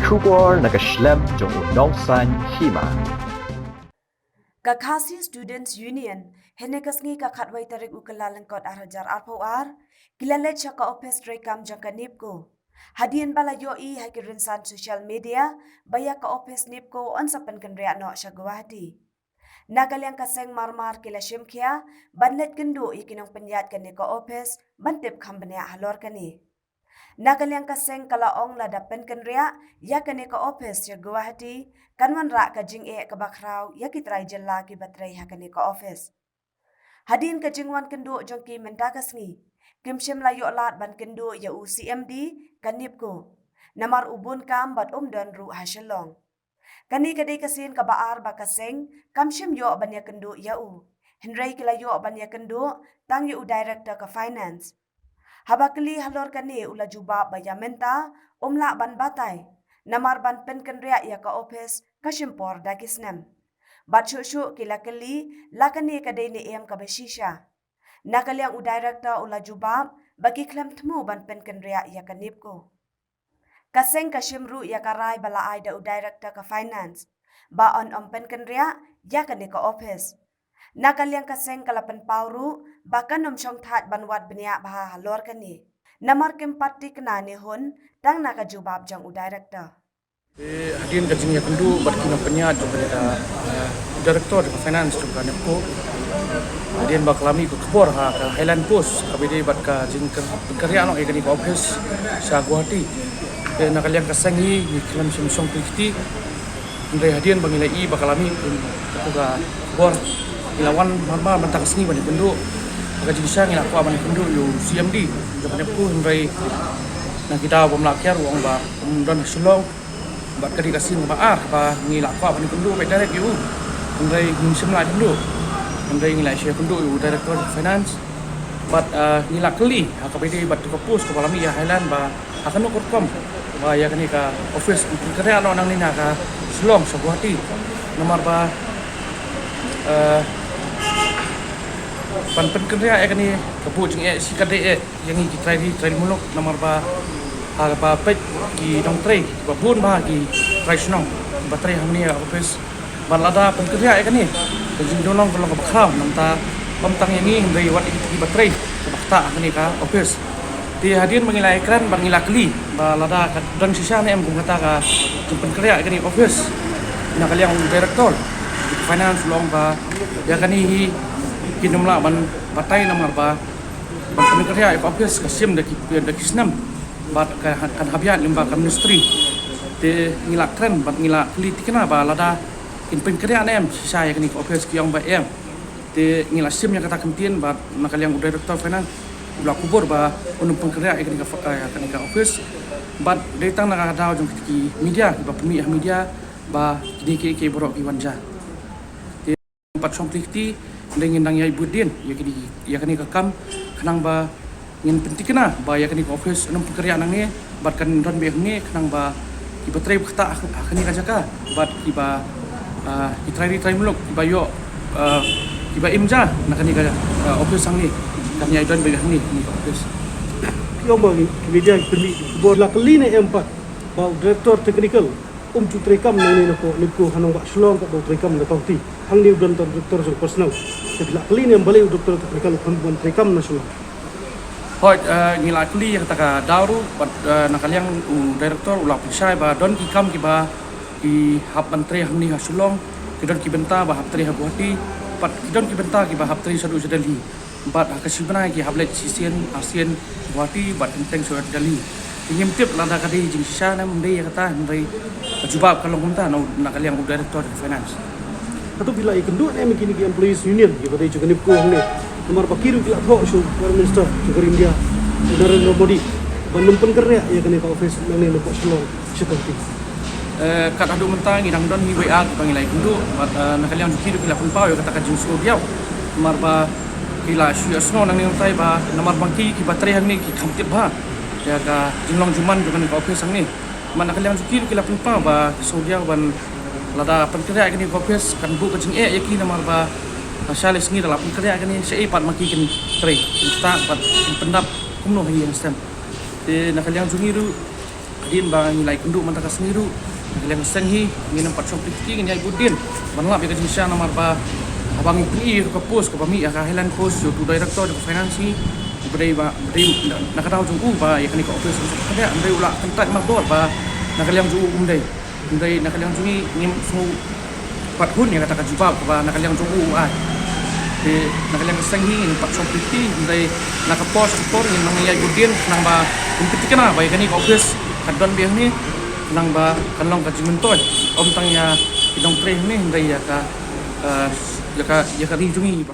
Shubor nakaslem jong unongsan hima. Kakasi Students Union henekasngi kakatwai tarik ukalalengkot arhajar arpoar kilalet syaka opes rekam jangka nipko. Hadian bala yoi hakirinsan sosial media baya ka opes nipko onsapan kenria no syagwahdi. Nagalyang kaseng marmar kila syimkia banlet gendo ikinong penyat kani ka opes bantip kambanya halor kani. Nagalyang kaseng kalaong ladapen kenria ya kani ka opes syagwahdi kanwan rak ka jing e ka bakraw ya kitray jela ki batray hakani ka office. Hadin ka jingwan kendo jongki mentakas ngi. Kimshim layo lat ban kendo ya u CMD kanip ko. Namar ubun kam bat dan ru hasilong. Kani kadai kasin ka baar ba kaseng kamshim yo ban ya kendo ya u. Henry kilayo ban ya kendo tang ya u director ka finance. Habakli halor kani ula jubab ba ya menta umla ban batay. Namar ban pen kenria ya ka office kashimpor dakisnem. Batshushu kilakali lakani kadai ni em kabeshisha. Nakalyang u director ula jubab bagi klem temu ban pen kenria ya kanipko. Kaseng kashimru ya karai bala aida u director ka finance. Ba on pen kenria ya kani ka office. Nakalyang kaseng kalapan pauru bahkan nomsyong that banwat benia baha halor kani. Namar kempati kena ni hun tang nakajubab jang u director. Hadirin kajingnya kendu berkina penyat juga ada direktur di finance juga nepko. Hadirin baklami ke kebor ha ke Highland Post kabidi bat ka jing kerja no ikani ka office sa Guwahati. Nakaliang kasangi ni kelam Samsung Pikti. Ndai hadirin bangilai baklami ke kebor ilawan marma bantak sini bani kendu. Kaji bisa ngila ko bani kendu yu CMD juga nepko ndai nak kita pemelakiar uang ba dan selong bat kadi kasin baar ba ngila ko bani kendu be direct yu ndai ngimsim la kendu ndai ngila share kendu yu director finance bat ngila keli akabidi bat ko post ko balami ya Highland ba akan ukur kom ba ya kani ka office kerja no nang nina ka selong sa Guwahati nomor ba pan kerja kani kapu jing si kade yang ki try muluk nomor ba apa pet ki dong tray ba bun ba ki try snong ba tray hamni office ban lada pen kerja kani jing dolong kolong ba kham nam ta pamtang yang ni ndai wat ki ba tray ba ta kani ka office di hadirin mengilai ekran ban ngila kli ba lada ka dan sisa ne em kum kata ka pen kerja kani office nak yang direktor finance long ba ya kani kinumla ban batai namar ba ban pen kerja office kasim daki snam bat kan habiat limba kan industri te ngilak tren bat ngilak kli tikna ba lada in pen kerja nem saya kini office ki yang ba em te ngilak sim yang kata kentien bat nakal yang director finance ulah kubur ba unum pen kerja kini ka office bat datang nak ada jong ki media ba pemi media ba kini ke borok ki wanja te empat sompliti dengan nang yai budin ya kini kam kenang ba ngin penting kena ba ya kani office enam pekerja nang ni bat kan ron be ni kenang ba ki batrai khata kani ka jaka bat ki ba ki try muluk ki ba yo ki ba imja nak kani ka office sang ni kan yai don be ni office yo ba ki media permi bor la kali ne empat ba director technical chu trekam nang ni ko hanong ba slong ka do trekam na tawti hang ni don director so personal la kali ne bali director technical kon trekam na slong hoi ngila kli yang taka daru bat nakaliang direktor ulah pisai ba don ki kam ki ba ki hap menteri hamni hasulong ki don ki benta ba hap tri ha Guwahati pat ki don ki benta ki ba hap tri sadu Delhi bat hakasibna ki hablet ASEAN Guwahati bat tenteng so Delhi ingin tip lada kadi jing sisa na mendai kata mendai jubab kalau kumta no nakaliang direktor finance atau bila ikenduk ne mikini ki employees union ki badai juga nipko ne nomor pakiru ki lakho so prime minister juga India Narendra Modi banumpen kerja ya kene ka office nang ne ko selong seperti kat adu mentang ngidang don hi WA pangilai kundu bat nakaliang kiru ki lakun pau kata ka jing so biau marba kila sno nang ne tai ba nomor bangki ki baterai hang ni ki khamtip ba ya ka jinglong juman juga ka office sang ni man nakaliang kiru ki lakun pau ba so biau ban lada penkerja kini office kan bu kecing yaki namar ba salis ni dalam penkerja kini seipat maki kini tray kita pat pendap kumno hi yang stem te nakaliang jungiru Adin ba nilai kenduk mantaka seniru yang senghi nginam pat som piti ngai budin manlap ya kisah nomor ba abang pi ke pos ke pami ya helan pos tu director de finansi berdai ba berdai nak tahu jung ba ya kan ke office kada andai ulah kentat mabor ba nak liang jung umdai umdai nak liang jungi ngim su pat hun yang kata jibab ba nak liang jung ai de nak liang senghi ni pat som piti umdai nak pos sektor ni mangai budin nang ba piti kana ba ya kan ke office kadon biang ni nang ba kanlong ka jimentoy om tangnya idong tre ni ndai ya ka rijungi